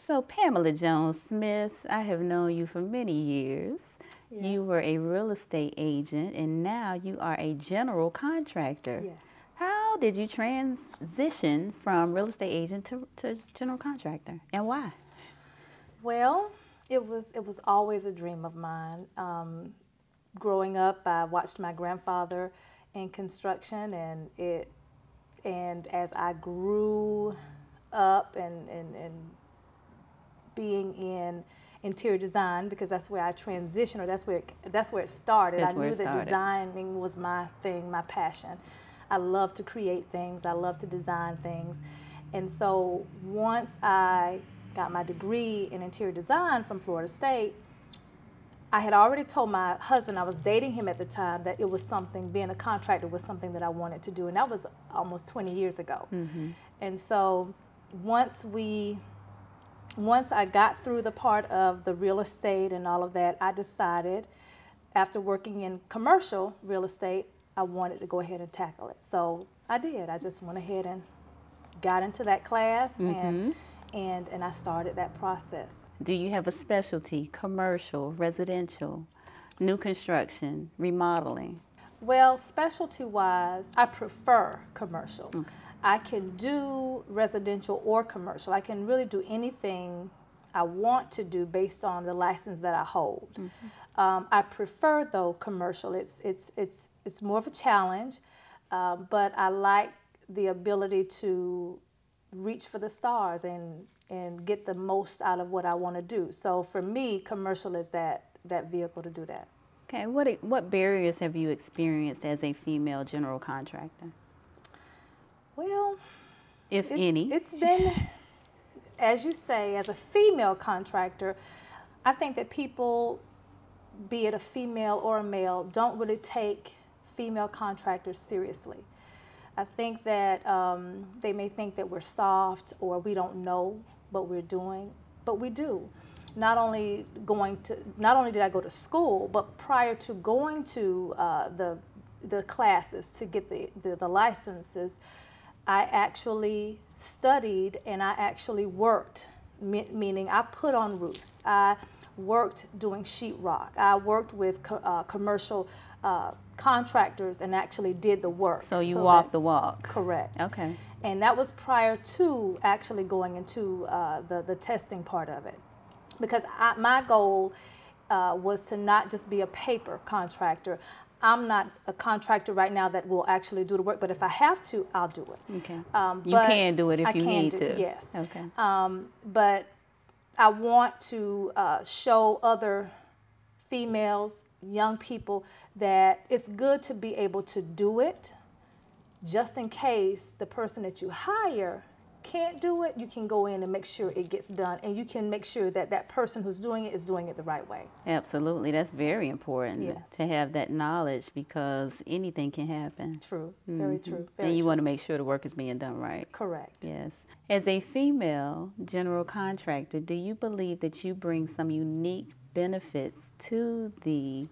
So Pamela Jones Smith, I have known you for many years. Yes. You were a real estate agent and now you are a general contractor. Yes. How did you transition from real estate agent to general contractor, and why? Well, it was always a dream of mine. Growing up, I watched my grandfather in construction, and as I grew up and being in interior design, because that's where I transitioned, or that's where it started. That's I where knew it that started. designing was my thing, my passion. I love to create things. I love to design things. And so once I got my degree in interior design from Florida State, I had already told my husband, I was dating him at the time, that it was something, being a contractor was something that I wanted to do. And that was almost 20 years ago. Mm-hmm. And so once I got through the part of the real estate and all of that, I decided, after working in commercial real estate, I wanted to go ahead and tackle it. So I did. I just went ahead and got into that class, Mm-hmm. and I started that process. Do you have a specialty, commercial, residential, new construction, remodeling? Well, specialty-wise, I prefer commercial. Okay. I can do residential or commercial. I can really do anything I want to do based on the license that I hold. Mm-hmm. I prefer, though, commercial. It's more of a challenge, but I like the ability to reach for the stars and get the most out of what I want to do. So for me, commercial is that vehicle to do that. Okay, what barriers have you experienced as a female general contractor, Well, if any? It's been, as you say, as a female contractor, I think that people, be it a female or a male, don't really take female contractors seriously. I think that they may think that we're soft or we don't know what we're doing, but we do. Not only did I go to school, but prior to going to the classes to get the licenses, I actually studied and I actually worked, meaning I put on roofs. I worked doing sheetrock. I worked with commercial contractors and actually did the work. So you walked the walk. Correct. Okay. And that was prior to actually going into the testing part of it. Because my goal was to not just be a paper contractor. I'm not a contractor right now that will actually do the work, but if I have to, I'll do it. Okay. You can do it if you need to. Yes. Okay. But I want to show other females, young people, that it's good to be able to do it, just in case the person that you hire can't do it. You can go in and make sure it gets done, and you can make sure that that person who's doing it is doing it the right way. Absolutely. That's very important. Yes. To have that knowledge, because anything can happen. True. Very true. And you want to make sure the work is being done right. Correct. Yes. As a female general contractor, do you believe that you bring some unique benefits to the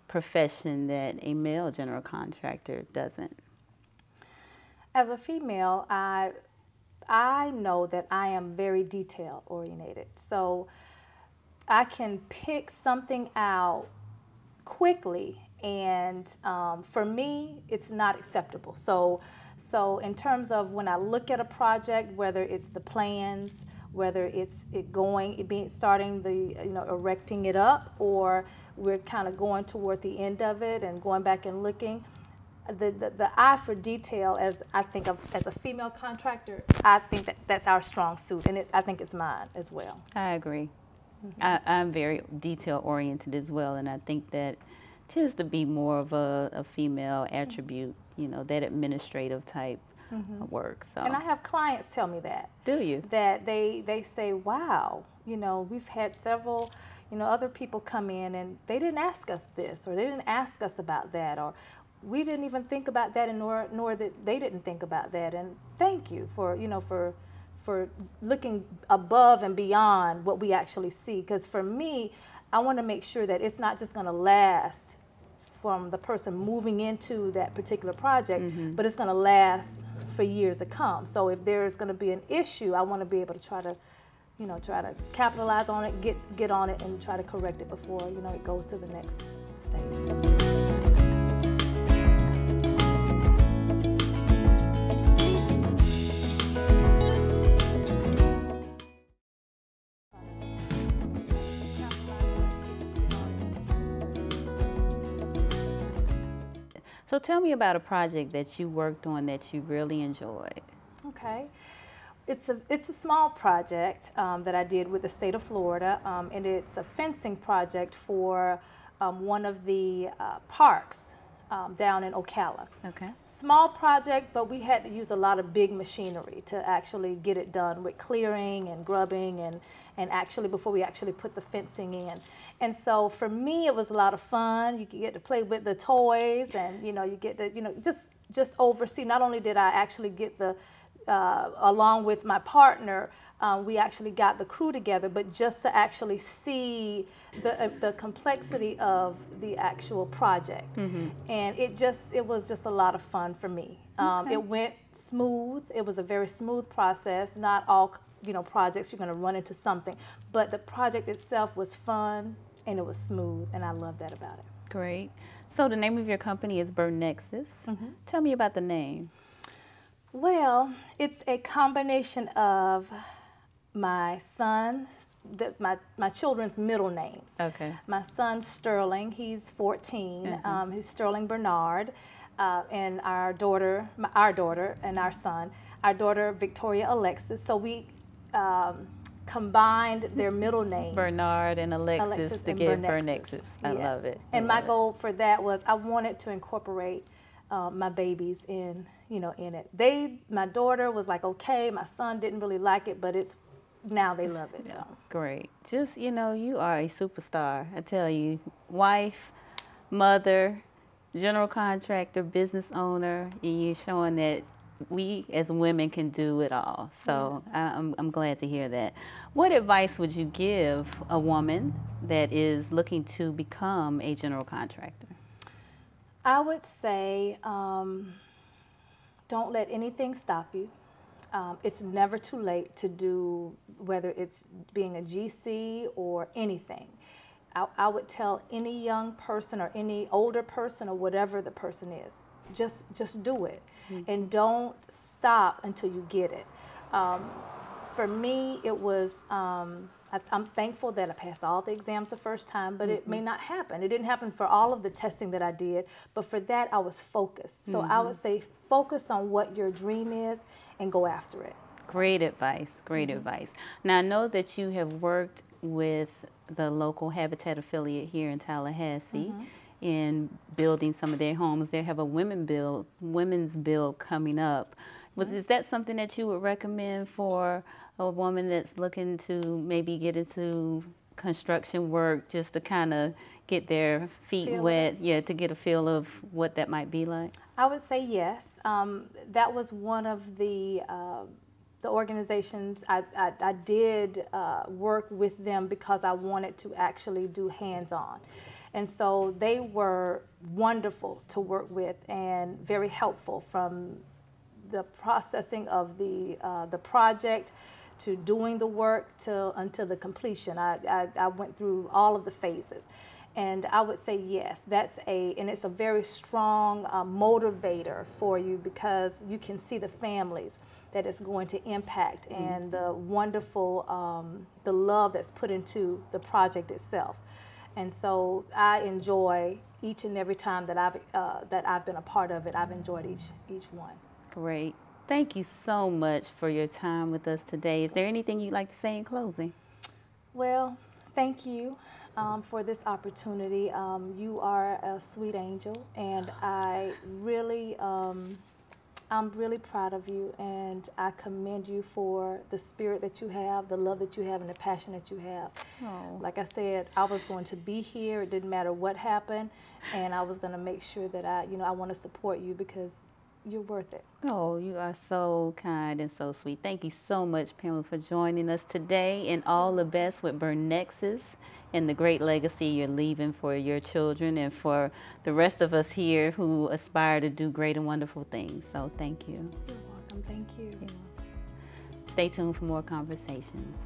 profession that a male general contractor doesn't? As a female, I know that I am very detail oriented. So I can pick something out quickly, and for me, it's not acceptable. So in terms of when I look at a project, whether it's the plans, whether it's starting erecting it up, or we're kind of going toward the end of it and going back and looking, the eye for detail, as I think of as a female contractor, I think that's our strong suit, and I think it's mine as well. I agree. I'm very detail oriented as well, and I think that tends to be more of a female attribute, that administrative type work. So. And I have clients tell me that. Do you? That they say, wow, we've had several, other people come in and they didn't ask us this, or they didn't ask us about that, or we didn't even think about that, and nor that they didn't think about that. And thank you for looking above and beyond what we actually see. Because for me, I want to make sure that it's not just going to last from the person moving into that particular project, but it's going to last for years to come. So if there's going to be an issue, I want to be able to try to try to capitalize on it, get on it, and try to correct it before, it goes to the next stage. So tell me about a project that you worked on that you really enjoyed. Okay. It's a small project that I did with the state of Florida, and it's a fencing project for one of the parks down in Ocala. Okay. Small project, but we had to use a lot of big machinery to actually get it done with clearing and grubbing and actually before we actually put the fencing in. And so for me, it was a lot of fun. You get to play with the toys, and you get to just oversee. Not only did I actually get the along with my partner, we actually got the crew together, but just to actually see the complexity of the actual project. Mm-hmm. And it was just a lot of fun for me. Okay. It went smooth. It was a very smooth process. Not all projects you're going to run into something, but the project itself was fun and it was smooth, and I love that about it. Great. So the name of your company is Burnexus. Mm-hmm. Tell me about the name. Well, it's a combination of my son, my children's middle names. Okay. My son Sterling, he's 14. Mm-hmm. He's Sterling Bernard, and our daughter and our son. Our daughter Victoria Alexis. So we combined their middle names. Bernard and Alexis to give Burnexus. I love it. And my goal for that was I wanted to incorporate my babies in it. My daughter was like, okay, my son didn't really like it, but now they love it. So great. Just, you are a superstar. I tell you, wife, mother, general contractor, business owner, and you're showing that we as women can do it all. So yes. I'm glad to hear that. What advice would you give a woman that is looking to become a general contractor? I would say don't let anything stop you. It's never too late to do, whether it's being a GC or anything. I would tell any young person or any older person or whatever the person is, just do it. Mm-hmm. And don't stop until you get it. For me, it was, I'm thankful that I passed all the exams the first time, but it may not happen. It didn't happen for all of the testing that I did, but for that I was focused. So I would say focus on what your dream is and go after it. Great advice, great advice. Now I know that you have worked with the local Habitat affiliate here in Tallahassee in building some of their homes. They have a women's build coming up. Is that something that you would recommend for a woman that's looking to maybe get into construction work, just to kind of get their feet wet, to get a feel of what that might be like? I would say yes. That was one of the organizations I did work with them because I wanted to actually do hands-on. And so they were wonderful to work with and very helpful, from the processing of the project to doing the work until the completion. I went through all of the phases. And I would say yes, and it's a very strong motivator for you, because you can see the families that it's going to impact and the wonderful, the love that's put into the project itself. And so I enjoy each and every time that I've been a part of it. I've enjoyed each one. Great. Thank you so much for your time with us today. Is there anything you'd like to say in closing? Well, thank you for this opportunity. You are a sweet angel, and I'm really proud of you, and I commend you for the spirit that you have, the love that you have, and the passion that you have. Oh. Like I said, I was going to be here. It didn't matter what happened, and I was going to make sure that I want to support you, because you're worth it. Oh, you are so kind and so sweet. Thank you so much, Pamela, for joining us today, and all the best with Burnexus and the great legacy you're leaving for your children and for the rest of us here who aspire to do great and wonderful things. So thank you. You're welcome. Thank you. Stay tuned for more conversations.